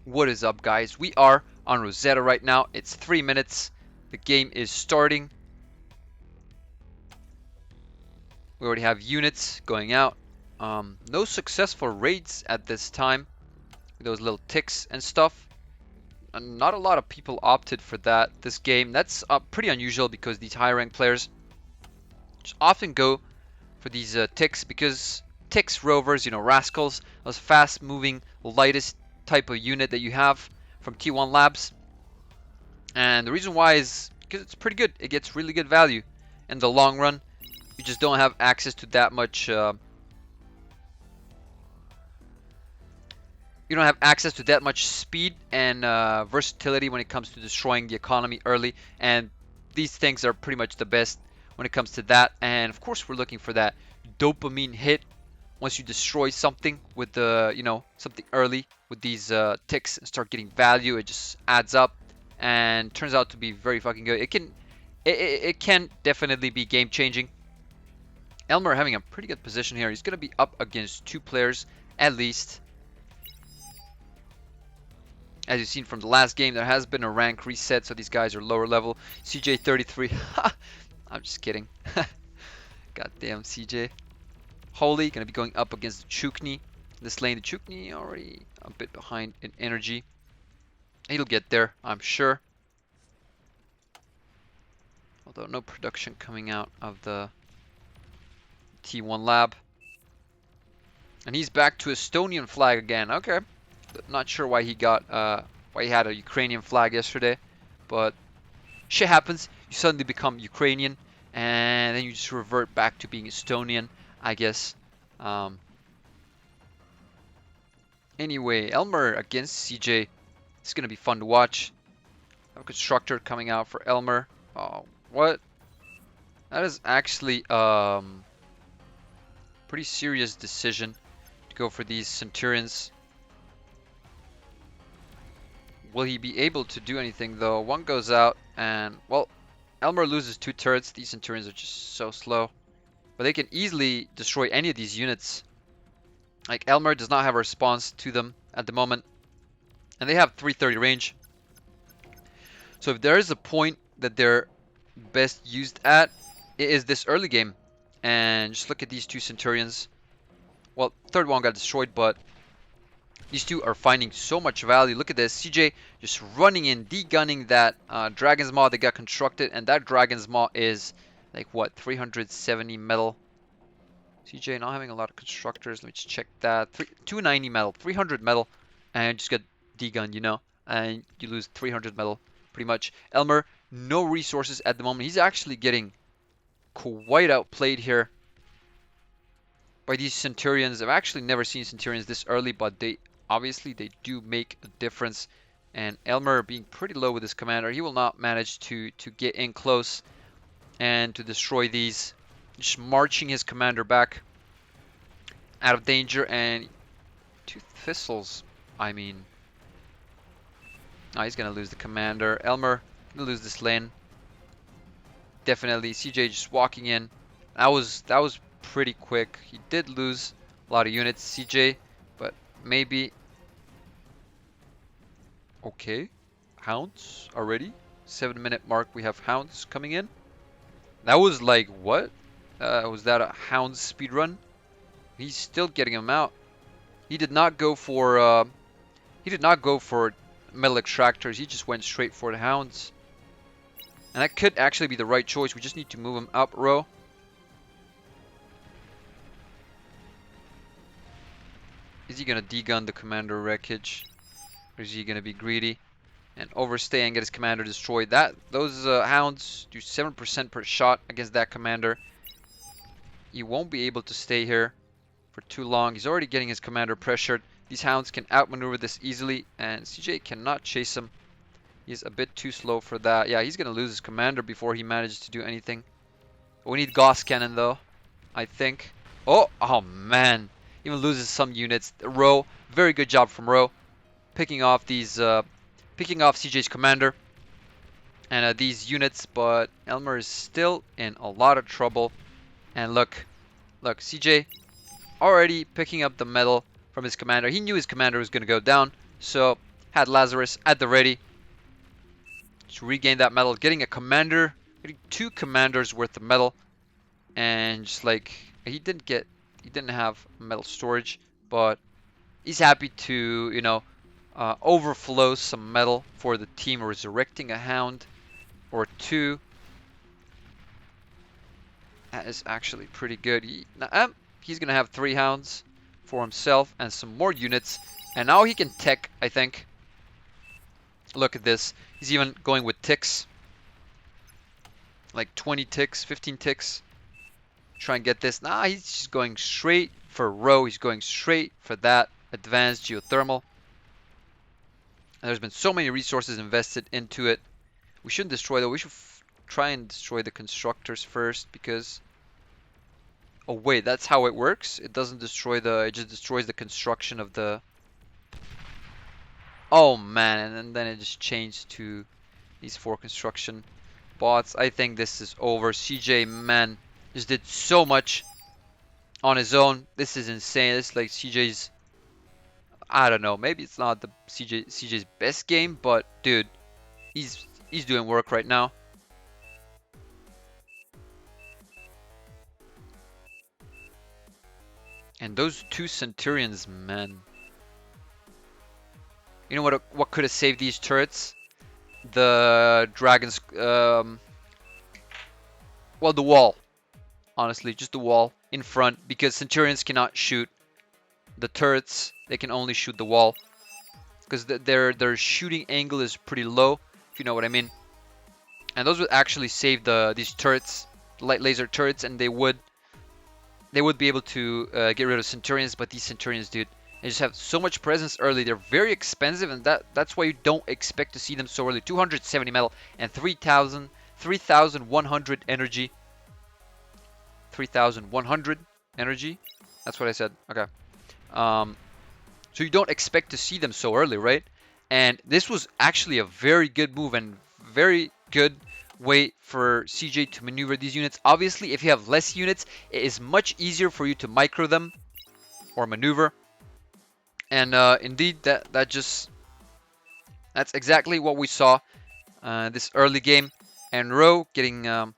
What is up, guys? We are on Rosetta right now. It's 3 minutes. The game is starting. We already have units going out. No successful raids at this time. Those little ticks and stuff. And not a lot of people opted for that this game. That's pretty unusual because these high rank players just often go for these ticks because ticks, rovers, rascals, those fast moving, lightest type of unit that you have from T1 Labs. And the reason why is because it's pretty good. It gets really good value in the long run. You just don't have access to that much. You don't have access to that much speed and versatility when it comes to destroying the economy early. And these things are pretty much the best when it comes to that. And of course, we're looking for that dopamine hit once you destroy something with the something early with these ticks and start getting value. It just adds up and turns out to be very fucking good. It can definitely be game changing. Elmer having a pretty good position here. He's gonna be up against 2 players at least. As you've seen from the last game, there has been a rank reset, so these guys are lower level. CJ 33. I'm just kidding. Goddamn CJ. Holy gonna be going up against the Chukni. This lane, the Chukni already a bit behind in energy. He'll get there, I'm sure. Although no production coming out of the T1 lab. And he's back to Estonian flag again. Okay. Not sure why he got why he had a Ukrainian flag yesterday, but shit happens. You suddenly become Ukrainian and then you just revert back to being Estonian, I guess. Anyway, Elmer against CJ. It's gonna be fun to watch. Have a constructor coming out for Elmer. Oh, what? That is actually pretty serious decision to go for these Centurions. Will he be able to do anything though? One goes out and, well, Elmer loses 2 turrets. These Centurions are just so slow. But they can easily destroy any of these units. Like, Elmer does not have a response to them at the moment. And they have 330 range. So if there is a point that they're best used at, it is this early game. And just look at these 2 Centurions. Well, third one got destroyed, but these 2 are finding so much value. Look at this. CJ just running in, degunning that Dragon's Maw that got constructed. And that Dragon's Maw is, like, what, 370 metal. CJ not having a lot of constructors. Let me just check that. 290 metal, 300 metal. And just got degunned, And you lose 300 metal, pretty much. Elmer, no resources at the moment. He's actually getting quite outplayed here by these Centurions. I've actually never seen Centurions this early, but they do make a difference. And Elmer being pretty low with his commander, he will not manage to get in close and to destroy these. Just marching his commander back out of danger. And 2 thistles, I mean. Oh, he's gonna lose the commander. Elmer gonna lose this lane. Definitely. CJ just walking in. That was pretty quick. He did lose a lot of units, CJ, but maybe. Okay, Hounds already. 7-minute mark. We have Hounds coming in. That was like what? Was that a Hound speed run? He's still getting him out. He did not go for. He did not go for metal extractors. He just went straight for the Hounds. And that could actually be the right choice. We just need to move him up row. Is he going to degun the commander wreckage? Or is he going to be greedy and overstay and get his commander destroyed? Those Hounds do 7% per shot against that commander. He won't be able to stay here for too long. He's already getting his commander pressured. These Hounds can outmaneuver this easily, and CJ cannot chase him. He's a bit too slow for that. Yeah, he's going to lose his commander before he manages to do anything. We need Gauss Cannon, though, I think. Oh man. Even loses some units. Row, very good job from Row. Picking off CJ's commander and these units, but Elmer is still in a lot of trouble. And look, CJ already picking up the metal from his commander. He knew his commander was going to go down, so had Lazarus at the ready to regain that metal, getting a commander, getting 2 commanders worth of metal, and just like he didn't have metal storage, but he's happy to, you know, overflow some metal for the team, resurrecting a hound or 2. That is actually pretty good. He's gonna have 3 hounds for himself and some more units, and now he can tech, I think. Look at this. He's even going with ticks. Like 20 ticks, 15 ticks. Try and get this. Nah, he's just going straight for row. He's going straight for that advanced geothermal. And there's been so many resources invested into it. We shouldn't destroy though. We should try and destroy the constructors first because... Oh wait, that's how it works? It doesn't destroy the... It just destroys the construction of the... Oh man, and then it just changed to these 4 construction bots. I think this is over. CJ, man, just did so much on his own. This is insane. This is like CJ's... I don't know. Maybe it's not the CJ's best game, but dude, he's doing work right now. And those 2 Centurions, man. You know what could have saved these turrets? The dragons, well, the wall. Honestly, just the wall in front, because Centurions cannot shoot the turrets. They can only shoot the wall because their shooting angle is pretty low, if you know what I mean. And those would actually save these turrets, light laser turrets, and they would be able to get rid of Centurions. But these Centurions, dude, they just have so much presence early. They're very expensive, and that's why you don't expect to see them so early. 270 metal and 3,100 energy. 3,100 energy. That's what I said. Okay. So you don't expect to see them so early, right? And this was actually a very good move and very good way for CJ to maneuver these units. Obviously, if you have less units, it is much easier for you to micro them or maneuver. And indeed, that's exactly what we saw this early game. And Rowe getting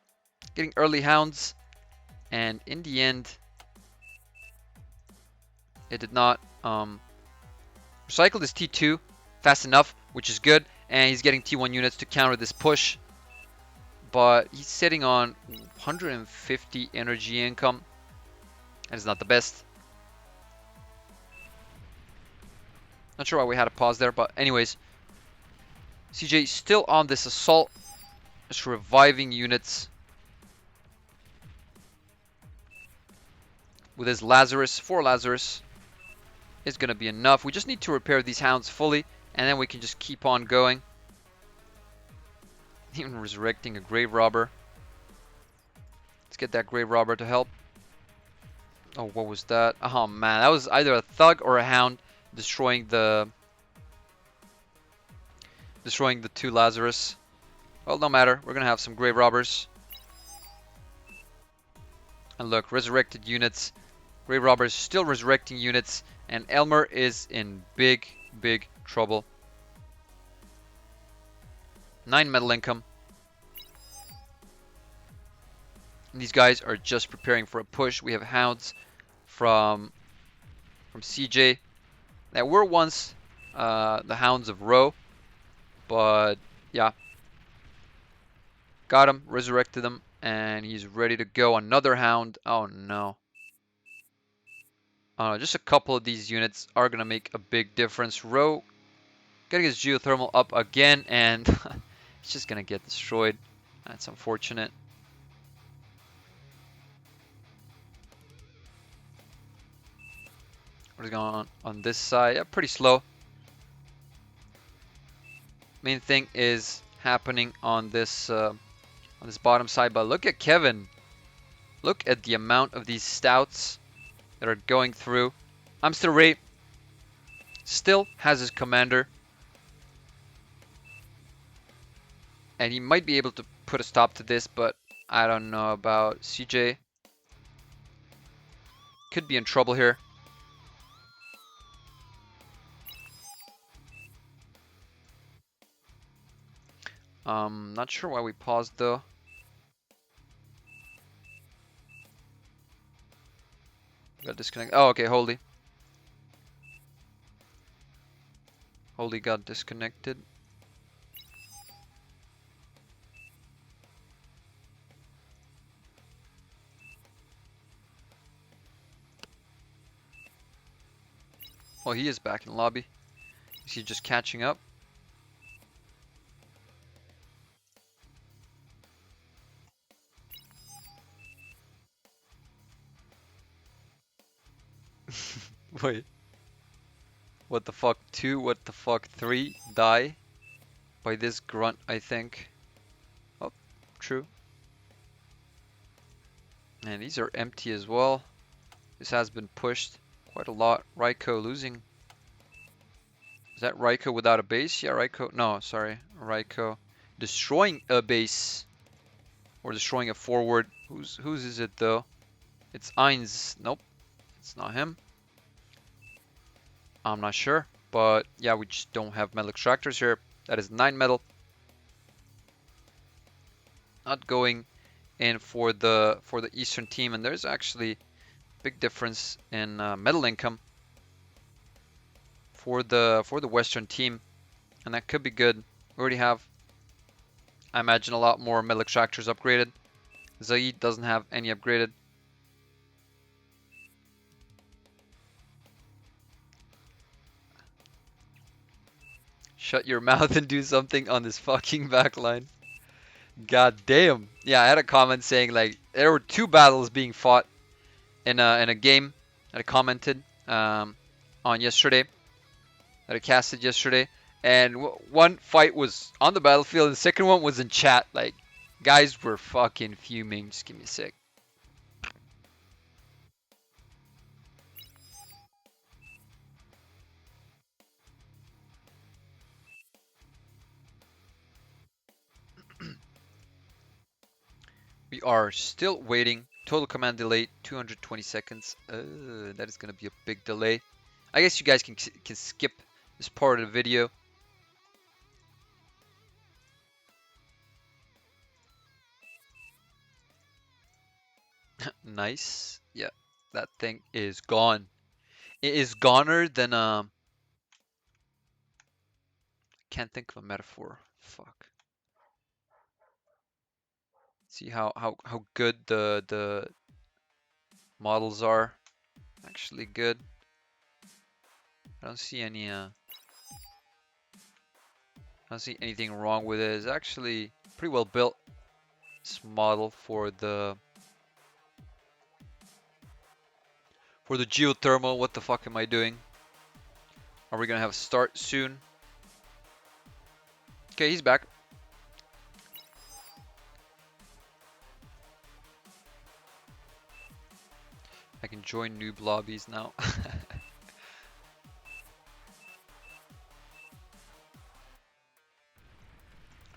early hounds, and in the end, it did not recycle this T2 fast enough, which is good, and he's getting T1 units to counter this push. But he's sitting on 150 energy income. That is not the best. Not sure why we had a pause there, but anyways, CJ still on this assault, just reviving units with his Lazarus. 4 Lazarus is going to be enough. We just need to repair these hounds fully, and then we can just keep on going. Even resurrecting a grave robber. Let's get that grave robber to help. Oh, what was that? Oh man, that was either a thug or a hound destroying the 2 Lazarus. Well, no matter. We're gonna have some grave robbers. And look, resurrected units. Grave robbers still resurrecting units, and Elmer is in big trouble. 9 metal income. And these guys are just preparing for a push. We have hounds from CJ that were once the hounds of Rowe, but yeah, got him, resurrected him, and he's ready to go. Another hound. Oh no. Just a couple of these units are gonna make a big difference. Rowe getting his geothermal up again, and it's just gonna get destroyed. That's unfortunate. What is going on this side? Yeah, pretty slow. Main thing is happening on this bottom side, but look at Kevin. Look at the amount of these stouts that are going through. Amster Ray still has his commander, and he might be able to put a stop to this, but I don't know about CJ. Could be in trouble here. Not sure why we paused though. Got disconnected. Oh, okay, Holy. Holy got disconnected. Oh, he is back in lobby. Is he just catching up? Wait. What the fuck? 2? What the fuck? 3? Die? By this grunt, I think. Oh, true. And these are empty as well. This has been pushed quite a lot. Raiko losing. Is that Raiko without a base? Yeah, Raiko. No, sorry. Raiko destroying a base. Or destroying a forward. Whose is it though? It's Ainz. Nope. It's not him. I'm not sure. But yeah, we just don't have metal extractors here. That is 9 metal. Not going in for the Eastern team, and there's actually a big difference in metal income for the Western team, and that could be good. We already have, I imagine, a lot more metal extractors upgraded. Zaid doesn't have any upgraded. Shut your mouth and do something on this fucking backline. God damn. Yeah, I had a comment saying like there were 2 battles being fought in a game that I commented on yesterday, that I casted yesterday, and one fight was on the battlefield and the second one was in chat. Like, guys were fucking fuming. Just give me a sec. We are still waiting. Total command delay 220 seconds. That is gonna be a big delay. I guess you guys can skip this part of the video. Nice. Yeah, that thing is gone. It is goner than can't think of a metaphor. Fuck. See how good the models are. Actually good. I don't see any I don't see anything wrong with it. It's actually pretty well built. This model for the geothermal. What the fuck am I doing? Are we gonna have a start soon? Okay, he's back. I can join noob lobbies now.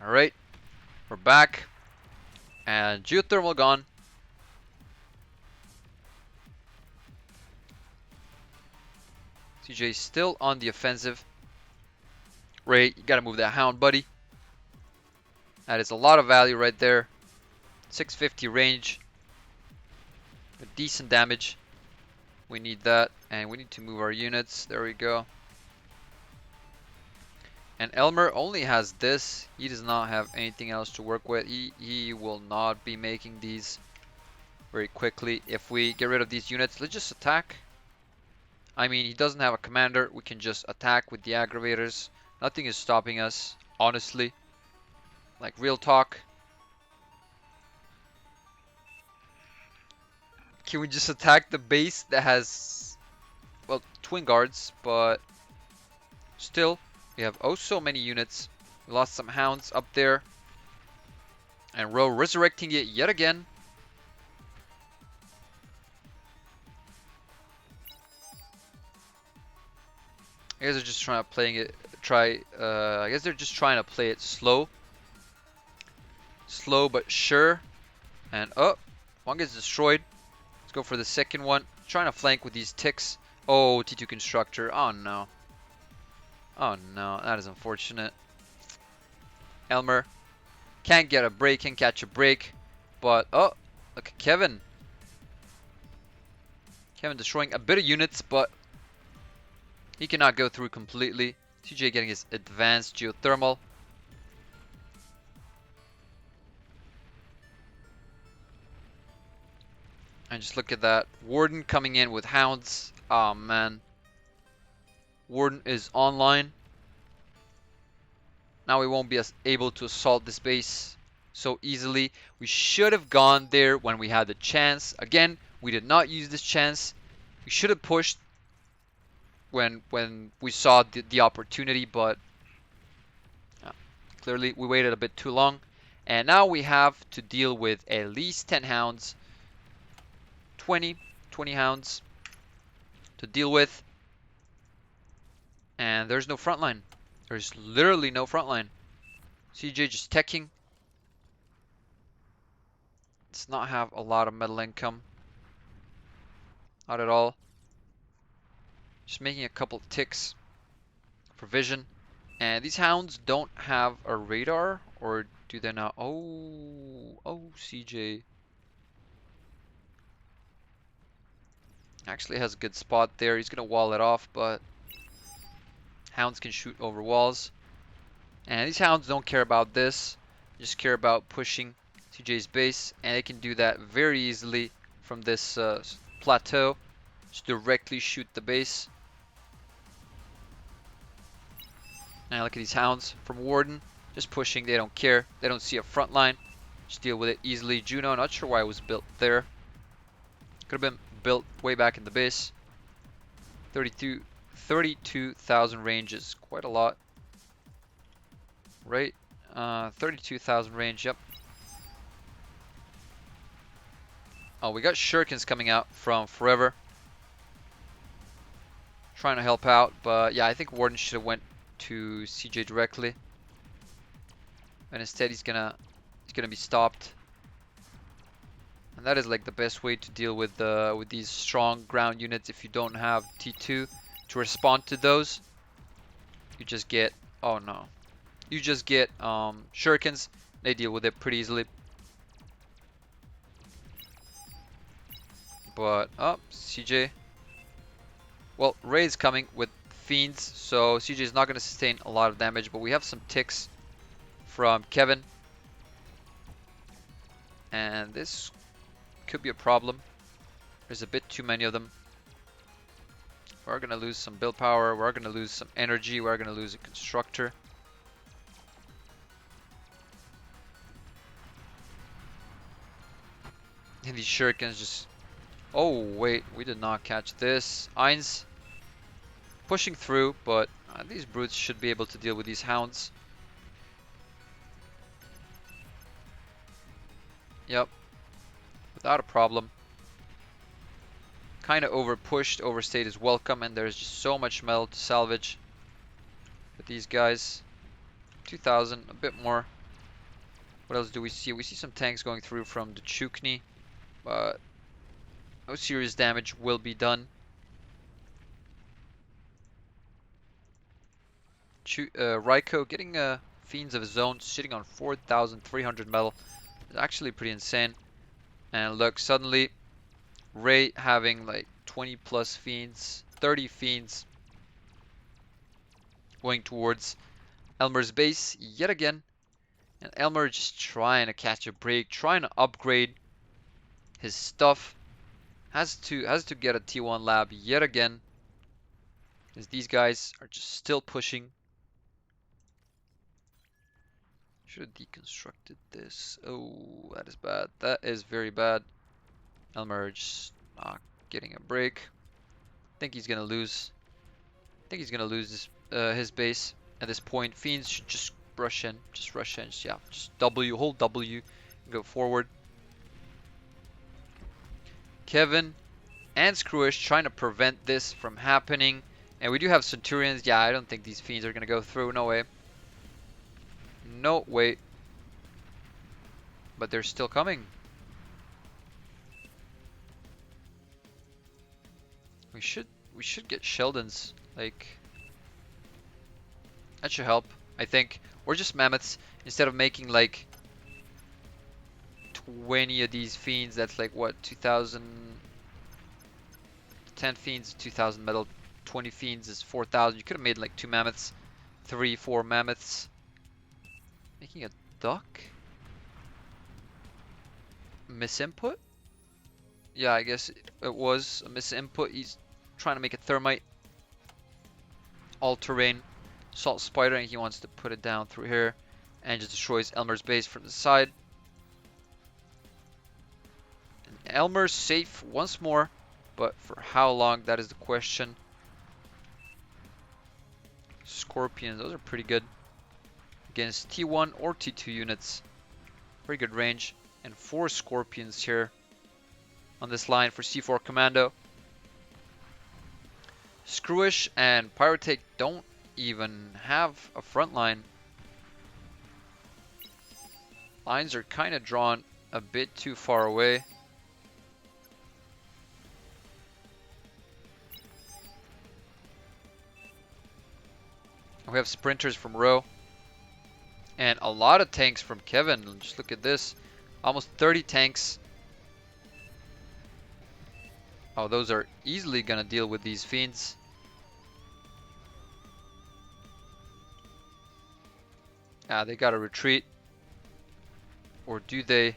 Alright, we're back. And geothermal gone. TJ still on the offensive. Ray, you gotta move that Hound, buddy. That is a lot of value right there. 650 range. A decent damage. We need that. And we need to move our units. There we go. And Elmer only has this. He does not have anything else to work with. He will not be making these very quickly. If we get rid of these units, let's just attack. I mean, he doesn't have a commander. We can just attack with the aggravators. Nothing is stopping us, honestly. Like, real talk. Can we just attack the base that has, well, twin guards, but still, we have oh so many units. We lost some hounds up there. And Ro resurrecting it yet again. I guess they're just trying to I guess they're just trying to play it slow. Slow but sure. And oh, one gets destroyed. Let's go for the second one. Trying to flank with these ticks. Oh, T2 constructor. Oh no. Oh no, that is unfortunate. Elmer Can't get a break, can't catch a break. But, oh, look at Kevin. Kevin destroying a bit of units, but he cannot go through completely. CJ getting his advanced geothermal. And just look at that. Warden coming in with Hounds. Oh, man. Warden is online. Now we won't be able to assault this base so easily. We should have gone there when we had the chance. Again, we did not use this chance. We should have pushed when we saw the opportunity, but clearly we waited a bit too long. And now we have to deal with at least 10 Hounds. 20 Hounds to deal with. And there's no front line. There's literally no front line. CJ just teching. Does not have a lot of metal income. Not at all. Just making a couple ticks for vision. And these Hounds don't have a radar, or do they not? Oh, CJ. Actually has a good spot there. He's going to wall it off, but Hounds can shoot over walls. And these Hounds don't care about this. They just care about pushing CJ's base. And they can do that very easily from this plateau. Just directly shoot the base. Now look at these Hounds from Warden. Just pushing. They don't care. They don't see a front line. Just deal with it easily. Juno, not sure why it was built there. Could have been built way back in the base. 32,000 range is quite a lot. Right? 32,000 range, yep. Oh, we got Shurikens coming out from Forever. Trying to help out, but yeah, I think Warden should have went to CJ directly. And instead he's gonna be stopped. And that is like the best way to deal with these strong ground units if you don't have T2 to respond to those. You just get, oh no. You just get Shurikens. They deal with it pretty easily. But, oh, CJ. Well, Ray's coming with Fiends, so CJ is not going to sustain a lot of damage, but we have some ticks from Kevin. And this could be a problem. There's a bit too many of them. We're going to lose some build power. We're going to lose some energy. We're going to lose a constructor. And these shurikens just... Oh, wait. We did not catch this. Eins pushing through, but these brutes should be able to deal with these hounds. Yep. Without a problem. Kind of over-pushed. Overstayed is welcome, and there's just so much metal to salvage with these guys. 2,000, a bit more. What else do we see? We see some tanks going through from the Chukni, but no serious damage will be done. Raiko getting Fiends of his own, sitting on 4,300 metal. It's actually pretty insane. And look, suddenly Ray having like 20 plus Fiends, 30 Fiends going towards Elmer's base yet again. And Elmer just trying to catch a break, trying to upgrade his stuff. Has to get a T1 lab yet again, as these guys are just still pushing. Should have deconstructed this. Oh, that is bad. That is very bad. Elmer just not getting a break. I think he's gonna lose. I think he's gonna lose this, his base at this point. Fiends should just rush in. Just rush in. Just, yeah, just W, hold W, and go forward. Kevin and Screwish trying to prevent this from happening. And we do have Centurions. Yeah, I don't think these Fiends are gonna go through. No way. No way. But they're still coming. We should get Sheldons. Like, that should help, I think. Or just Mammoths, instead of making like 20 of these fiends. That's like what, 2,000? 10 fiends, 2,000 metal. 20 fiends is 4,000. You could have made like 2 mammoths, 3, 4 mammoths. Making a duck? Misinput? Yeah, I guess it was a misinput. He's trying to make a thermite. All-terrain salt spider, and he wants to put it down through here and just destroys Elmer's base from the side. And Elmer's safe once more, but for how long, that is the question. Scorpions, those are pretty good against T1 or T2 units. Pretty good range. And 4 Scorpions here on this line for C4 Commando. Screwish and Pyrotake don't even have a front line. Lines are kind of drawn a bit too far away. We have sprinters from Ro. And a lot of tanks from Kevin. Just look at this. Almost 30 tanks. Oh, those are easily gonna deal with these fiends. Ah, they gotta retreat. Or do they?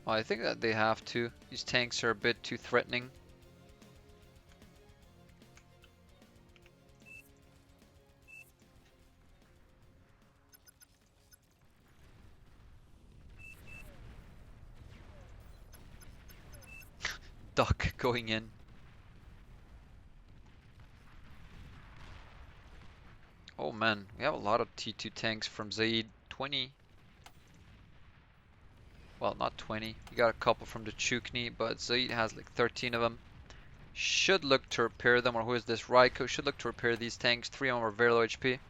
Well, I think that they have to. These tanks are a bit too threatening. Duck going in. Oh man, we have a lot of T2 tanks from Zaid. 20. Well, not 20. You got a couple from the Chukni, but Zaid has like 13 of them. Should look to repair them, or who is this? Raiko should look to repair these tanks. 3 of them are very low HP.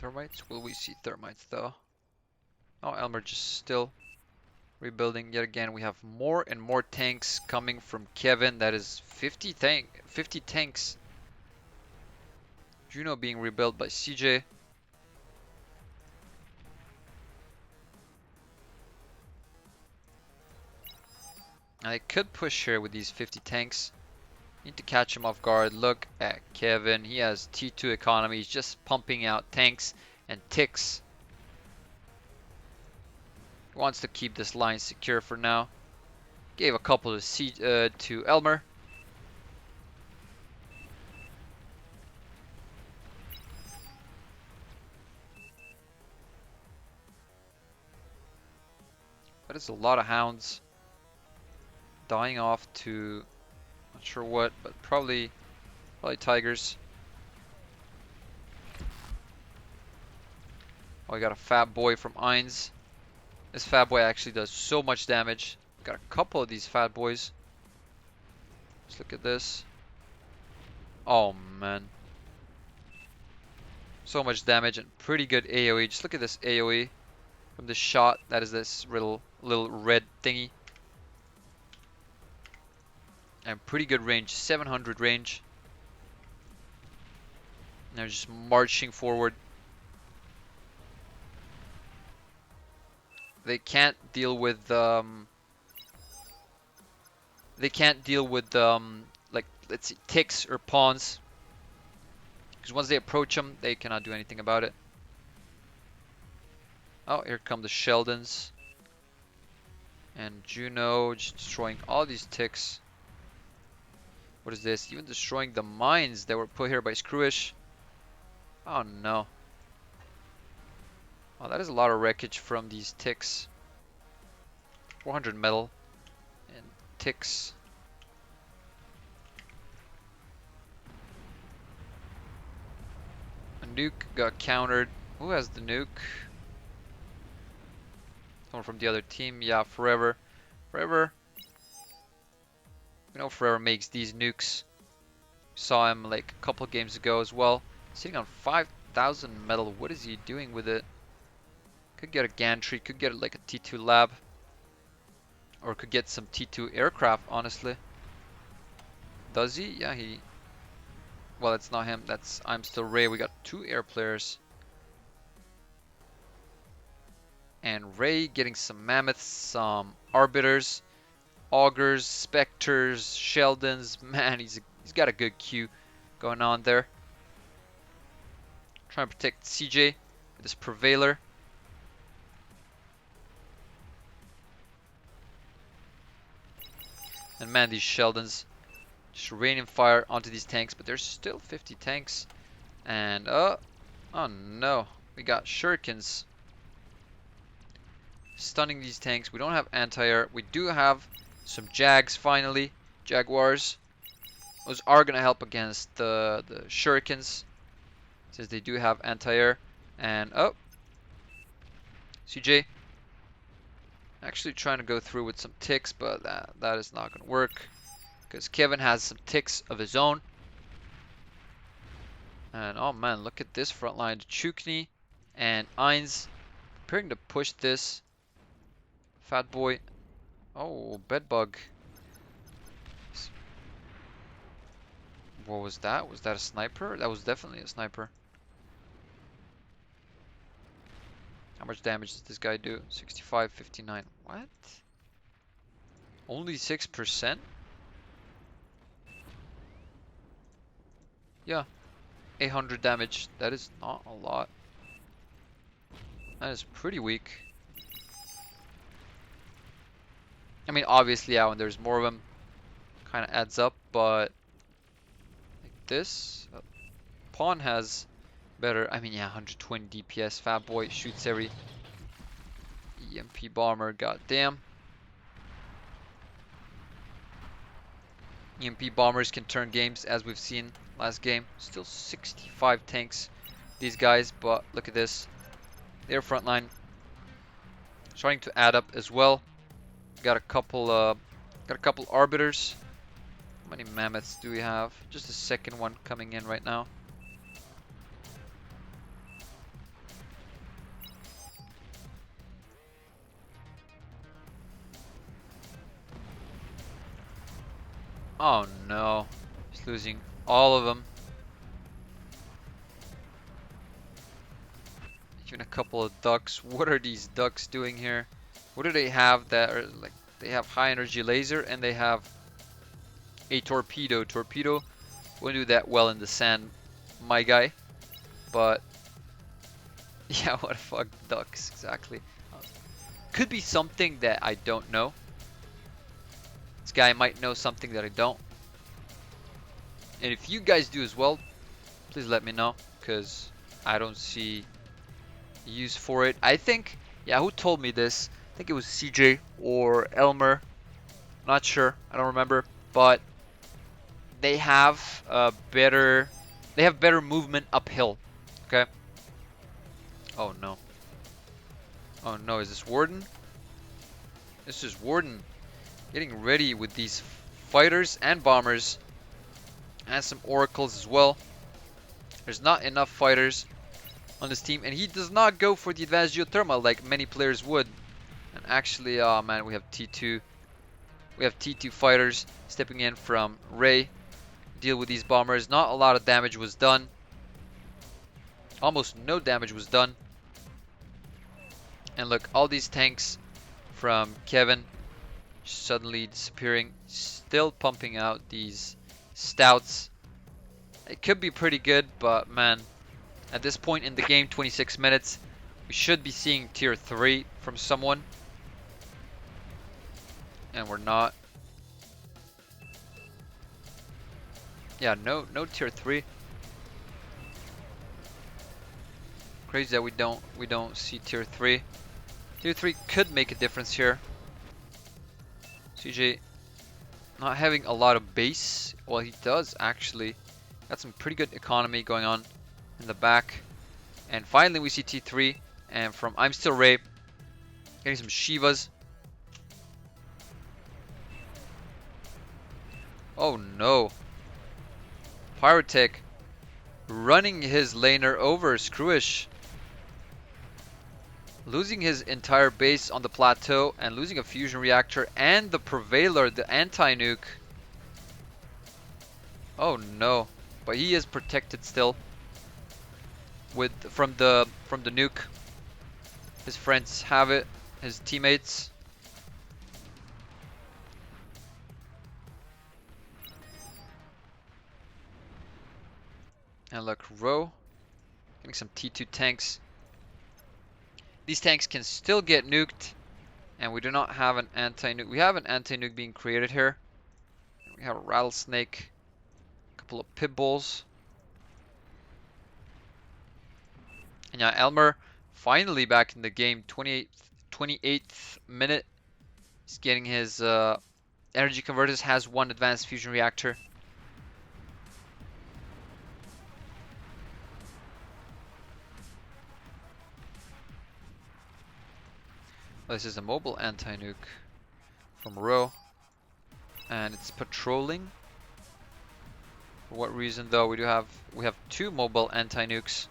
Thermites? Will we see thermites though? Oh, Elmer just still rebuilding yet again. We have more and more tanks coming from Kevin. That is 50 tanks. Juno being rebuilt by CJ. I could push here with these 50 tanks. Need to catch him off guard. Look at Kevin. He has T2 economy. He's just pumping out tanks and ticks. He wants to keep this line secure for now. Gave a couple to Elmer. That is a lot of hounds dying off to not sure what, but probably tigers. Oh, we got a fat boy from Ainz. This fat boy actually does so much damage. Got a couple of these fat boys. Let's look at this. Oh man. So much damage and pretty good AoE. Just look at this AoE from this shot. That is this little red thingy. And pretty good range. 700 range. And they're just marching forward. They can't deal with like, let's see, ticks or pawns, because once they approach them, they cannot do anything about it. Oh, here come the Sheldons and Juno, just destroying all these ticks. What is this? Even destroying the mines that were put here by Screwish. Oh no. Oh, that is a lot of wreckage from these ticks. 400 metal and ticks. A nuke got countered. Who has the nuke? Someone from the other team. Yeah, Forever. Forever. We know Ferreira makes these nukes. Saw him like a couple games ago as well. Sitting on 5,000 metal. What is he doing with it? Could get a gantry, could get like a T2 lab. Or could get some T2 aircraft, honestly. Does he? Yeah, he... Well, it's not him. That's I'm Still Ray. We got 2 air players. And Ray getting some mammoths, some arbiters, augurs, specters, sheldons. Man, he's got a good queue going on there. Trying to protect CJ with this Prevailer. And man, these Sheldons just raining fire onto these tanks, but there's still 50 tanks. And oh no, we got shurikens stunning these tanks. We don't have anti-air. We do have some Jags finally, Jaguars. Those are gonna help against the shurikens, since they do have anti-air. And oh, CJ actually trying to go through with some ticks, but that is not gonna work because Kevin has some ticks of his own. And oh man, look at this front line. Chukni and Ainz preparing to push this. Fat boy. Oh, bedbug. What was that? Was that a sniper? That was definitely a sniper. How much damage does this guy do? 65, 59. What? Only 6%? Yeah. 800 damage. That is not a lot. That is pretty weak. I mean, obviously, yeah, when there's more of them, kind of adds up, but like this, Pawn has better. I mean, yeah, 120 DPS. Fat boy shoots every EMP bomber. Goddamn. EMP bombers can turn games, as we've seen last game. Still 65 tanks, these guys, but look at this. Their front line starting to add up as well. Got a couple arbiters. How many mammoths do we have? Just a second one coming in right now. Oh no, he's losing all of them. Even a couple of ducks. What are these ducks doing here? What do they have that are like? They have high energy laser and they have a torpedo. Torpedo wouldn't do that well in the sand, my guy. But yeah, what the fuck, ducks exactly? Could be something that I don't know. This guy might know something that I don't. And if you guys do as well, please let me know, because I don't see use for it. I think, yeah, who told me this? I think it was CJ or Elmer. Not sure. I don't remember. But they have better movement uphill. Okay. Oh no. Oh no, is this Warden? This is Warden getting ready with these fighters and bombers. And some oracles as well. There's not enough fighters on this team, and he does not go for the advanced geothermal like many players would. And actually, oh man, we have T2. We have T2 fighters stepping in from Ray. Deal with these bombers. Not a lot of damage was done. Almost no damage was done. And look, all these tanks from Kevin suddenly disappearing. Still pumping out these stouts. It could be pretty good, but man, at this point in the game, 26 minutes, we should be seeing tier 3 from someone. And we're not. Yeah, no tier 3. Crazy that we don't see tier 3. Tier 3 could make a difference here. CJ not having a lot of base. Well, he does actually. Got some pretty good economy going on in the back. And finally we see T3. And from I'm Still Ray, getting some Shivas. Oh no. Pyrotech running his laner over. Screwish losing his entire base on the plateau and losing a fusion reactor and the Prevailer, the anti-nuke. Oh no. But he is protected still with from the nuke. His friends have it, his teammates. And look, Ro getting some T2 tanks. These tanks can still get nuked, and we do not have an anti-nuke. We have an anti-nuke being created here. We have a rattlesnake, a couple of pit bulls. And yeah, Elmer finally back in the game. 28th minute. He's getting his energy converters. Has one advanced fusion reactor. Oh, this is a mobile anti-nuke from Ro, and it's patrolling. For what reason though? We have two mobile anti-nukes.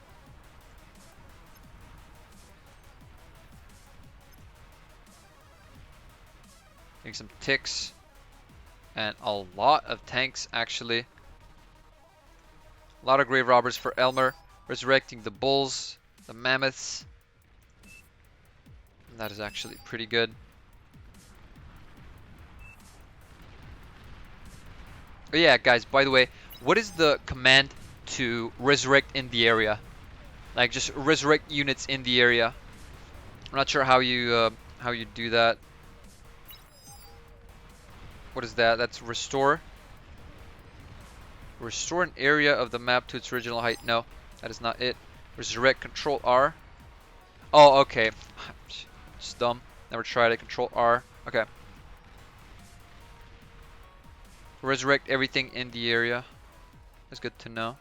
Getting some ticks and a lot of tanks actually. A lot of grave robbers for Elmer, resurrecting the bulls, the mammoths. And that is actually pretty good. Oh yeah, guys, by the way, what is the command to resurrect in the area? Like just resurrect units in the area. I'm not sure how you do that. What is that? That's restore. Restore an area of the map to its original height. No, that is not it. Resurrect, control R. Oh, okay. Just dumb. Never tried it. Control R. Okay. Resurrect everything in the area. That's good to know.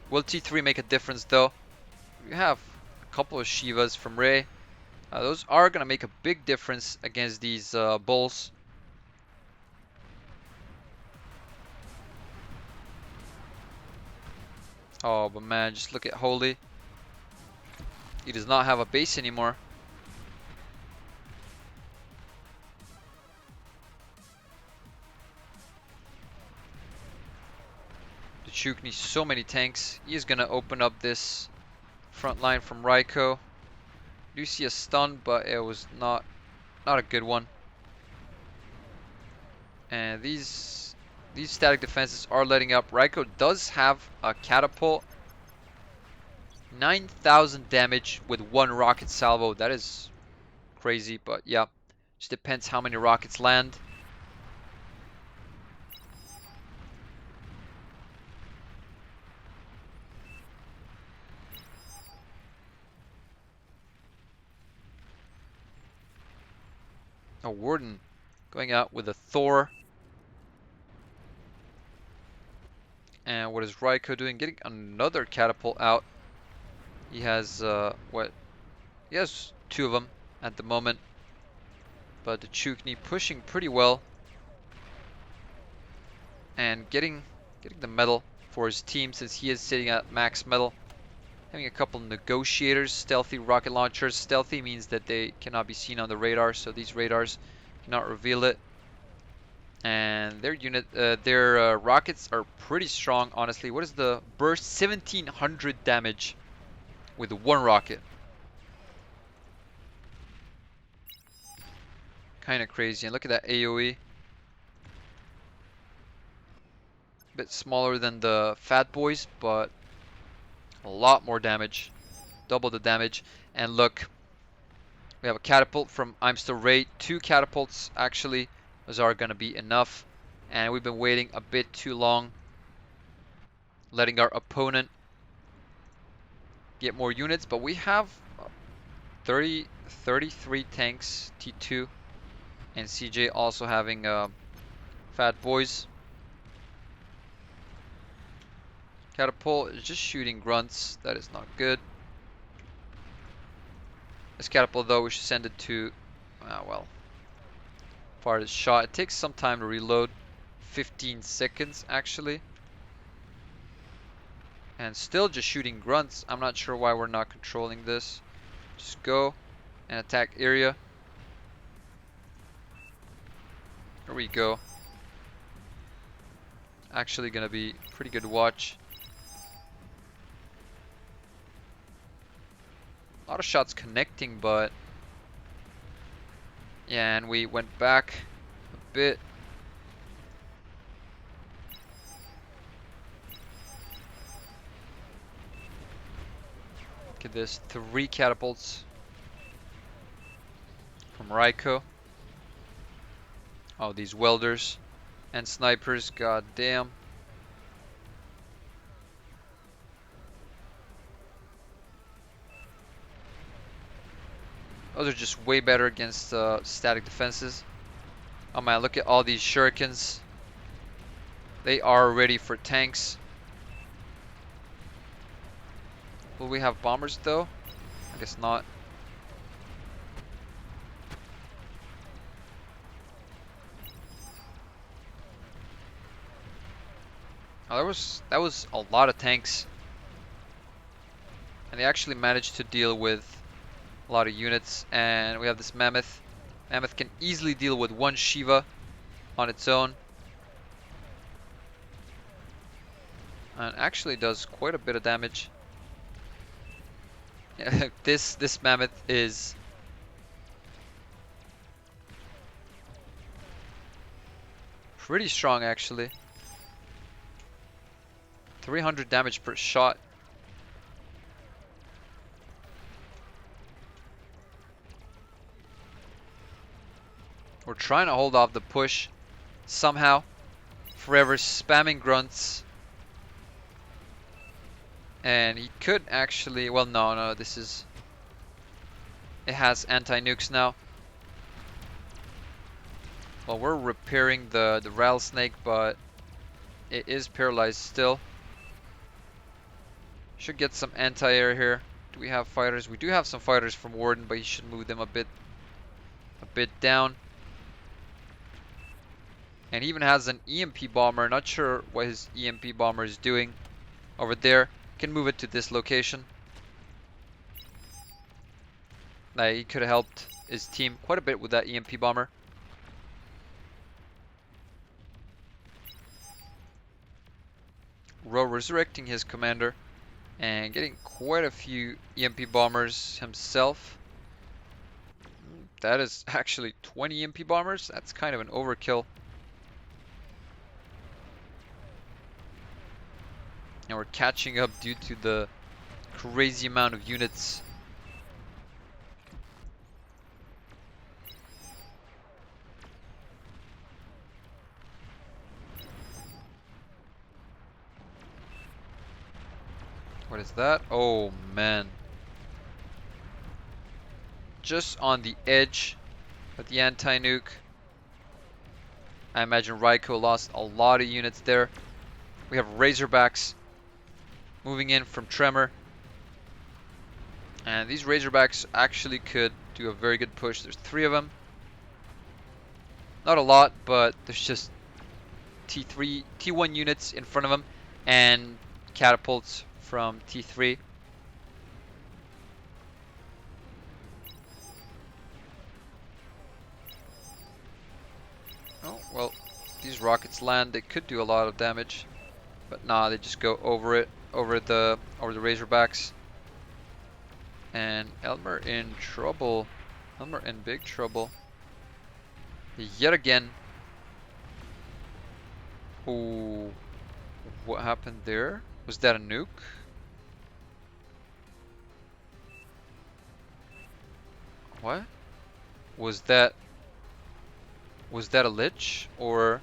Will T3 make a difference though? We have a couple of Shivas from Ray. Those are going to make a big difference against these bulls. Oh, but man, just look at Holy. He does not have a base anymore. The Chuk needs so many tanks. He is going to open up this front line from Raiko. Do see a stun, but it was not a good one. And these static defenses are letting up. Raiko does have a catapult. 9,000 damage with one rocket salvo. That is crazy, but yeah. Just depends how many rockets land. A Warden going out with a Thor. And what is Raiko doing? Getting another catapult out. He has what? He has two of them at the moment. But the Chukni pushing pretty well. And getting the medal for his team since he is sitting at max medal. Having a couple negotiators, stealthy rocket launchers. Stealthy means that they cannot be seen on the radar, so these radars cannot reveal it. And their rockets are pretty strong, honestly. What is the burst? 1700 damage with one rocket. Kind of crazy. And look at that AoE. Bit smaller than the Fat Boys, but a lot more damage. Double the damage. And look, we have a catapult from I'm Still Ray. Two catapults, actually. Those are going to be enough. And we've been waiting a bit too long. Letting our opponent get more units. But we have 33 tanks, T2. And CJ also having Fat Boys. Catapult is just shooting grunts. That is not good. This catapult though, we should send it to, well, farthest shot. It takes some time to reload. 15 seconds actually. And still just shooting grunts. I'm not sure why we're not controlling this. Just go and attack area. There we go. Actually gonna be pretty good to watch. A lot of shots connecting, but yeah, and we went back a bit. Look at this, 3 catapults from Raiko. Oh, these welders and snipers, god damn. Those are just way better against static defenses. Oh man, look at all these shurikens. They are ready for tanks. Will we have bombers though? I guess not. Oh, that was a lot of tanks. And they actually managed to deal with a lot of units. And we have this Mammoth. Mammoth can easily deal with 1 Shiva on its own. And actually does quite a bit of damage. This Mammoth is pretty strong actually. 300 damage per shot. We're trying to hold off the push somehow. Forever spamming grunts. And he could actually, well no, this is, it has anti-nukes now. Well, we're repairing the rattlesnake, but it is paralyzed still. Should get some anti-air here. Do we have fighters? We do have some fighters from Warden, but he should move them a bit down. And he even has an EMP bomber. Not sure what his EMP bomber is doing over there. Can move it to this location. He could have helped his team quite a bit with that EMP bomber. Ro resurrecting his commander and getting quite a few EMP bombers himself. That is actually 20 EMP bombers. That's kind of an overkill. And we're catching up due to the crazy amount of units. What is that? Oh man. Just on the edge of the anti-nuke. I imagine Raiko lost a lot of units there. We have Razorbacks moving in from Tremor. And these Razorbacks actually could do a very good push. There's 3 of them. Not a lot, but there's just T3, T1 units in front of them and catapults from T3. Oh, well, these rockets land. They could do a lot of damage, but nah, they just go over it, over the Razorbacks. And Elmer in trouble. Elmer in big trouble. Yet again. Ooh, what happened there? Was that a nuke? What? Was that a lich or?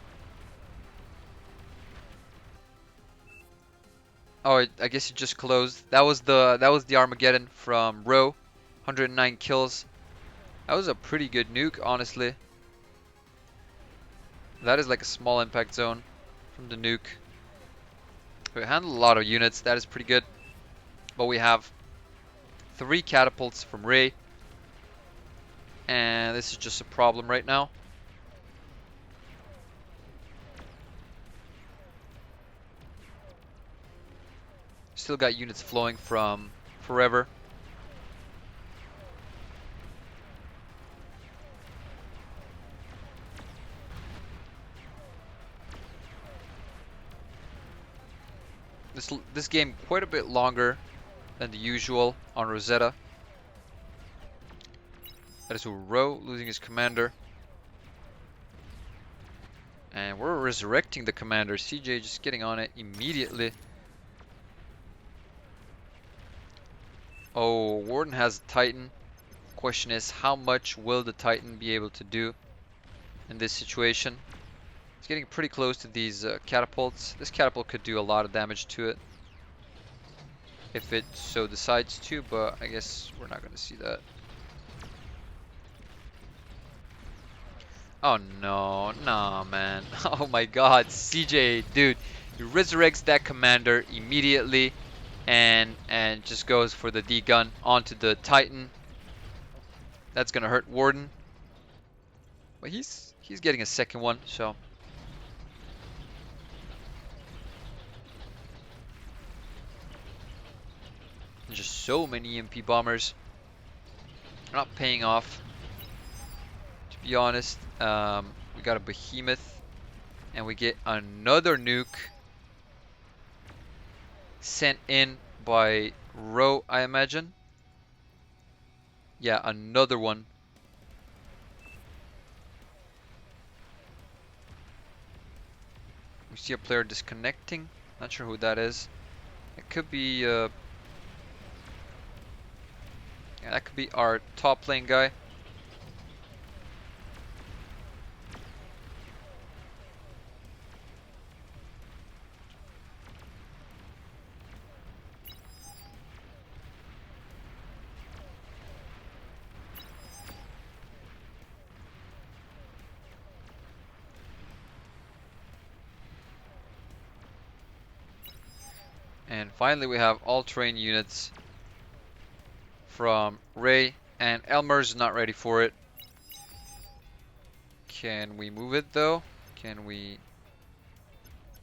Oh, I guess it just closed. That was the Armageddon from Ro. 109 kills. That was a pretty good nuke, honestly. That is like a small impact zone from the nuke. We handled a lot of units. That is pretty good. But we have 3 catapults from Ray. And this is just a problem right now. Still got units flowing from forever. This game quite a bit longer than the usual on Rosetta. That is Uro losing his commander. And we're resurrecting the commander. CJ just getting on it immediately. Oh, Warden has a Titan. Question is, how much will the Titan be able to do in this situation? It's getting pretty close to these catapults. This catapult could do a lot of damage to it if it so decides to, but I guess we're not going to see that. Oh no, nah man. Oh my god, CJ, dude. He resurrects that commander immediately and just goes for the D gun onto the Titan. That's gonna hurt Warden. But he's getting a second one, so. There's just so many EMP bombers. They're not paying off. To be honest, we got a behemoth, and we get another nuke sent in by Ro, I imagine. Yeah, another one. We see a player disconnecting. Not sure who that is. It could be yeah, that could be our top lane guy. And finally we have all-terrain units from Ray, and Elmer's not ready for it. Can we move it though? Can we...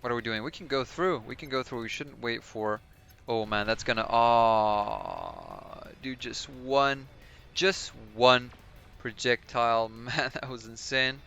What are we doing? We can go through. We can go through. We shouldn't wait for... Oh man, that's gonna... Ah, dude, just one projectile. Man, that was insane.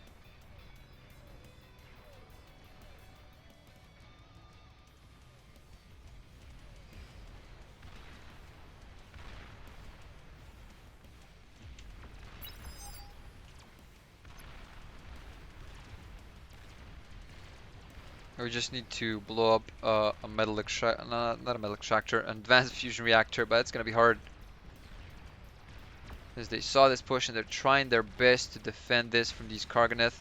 We just need to blow up a metal extractor, not a metal extractor, an advanced fusion reactor, but it's gonna be hard. As they saw this push and they're trying their best to defend this from these Karganeth.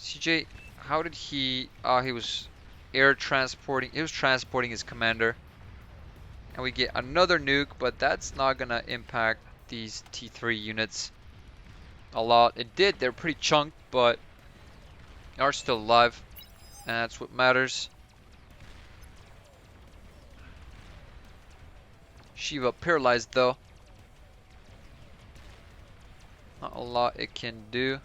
CJ, how did he... he was air transporting, he was transporting his commander. And we get another nuke, but that's not gonna impact these T3 units a lot. It did, they're pretty chunked, but they are still alive. And that's what matters. Shiva paralyzed though. Not a lot it can do.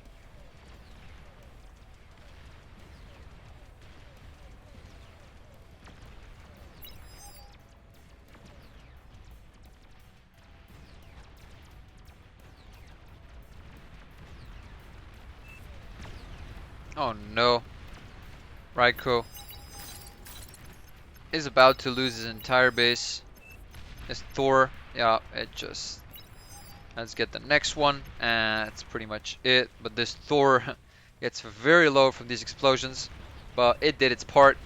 Oh no. Raiko is about to lose his entire base. It's Thor. Yeah, it just... Let's get the next one, and that's pretty much it. But this Thor gets very low from these explosions, but it did its part.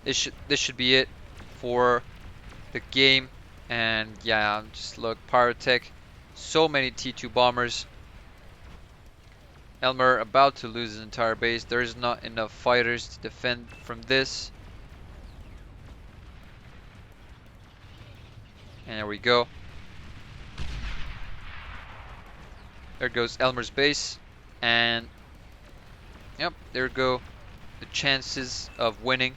This should be it for the game. And yeah, just look, Pyrotech, so many T2 bombers. Elmer about to lose his entire base. There is not enough fighters to defend from this. And there we go. There goes Elmer's base. And yep, there go the chances of winning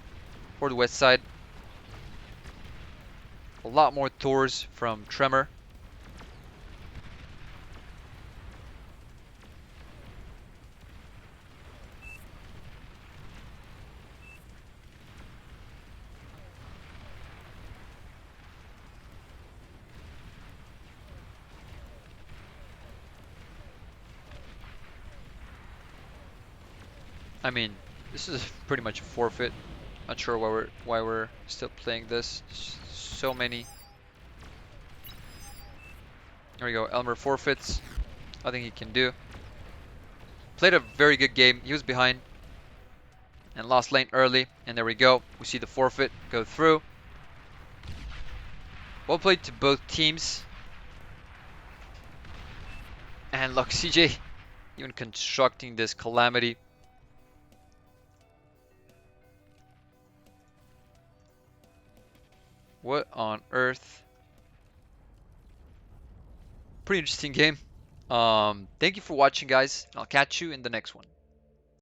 for the west side. A lot more Thors from Tremor. I mean, this is pretty much a forfeit. Not sure why we're still playing this. So many. There we go. Elmer forfeits. Nothing he can do. Played a very good game. He was behind and lost lane early. And there we go. We see the forfeit go through. Well played to both teams. And look, CJ even constructing this calamity. What on earth? Pretty interesting game. Thank you for watching, guys. I'll catch you in the next one.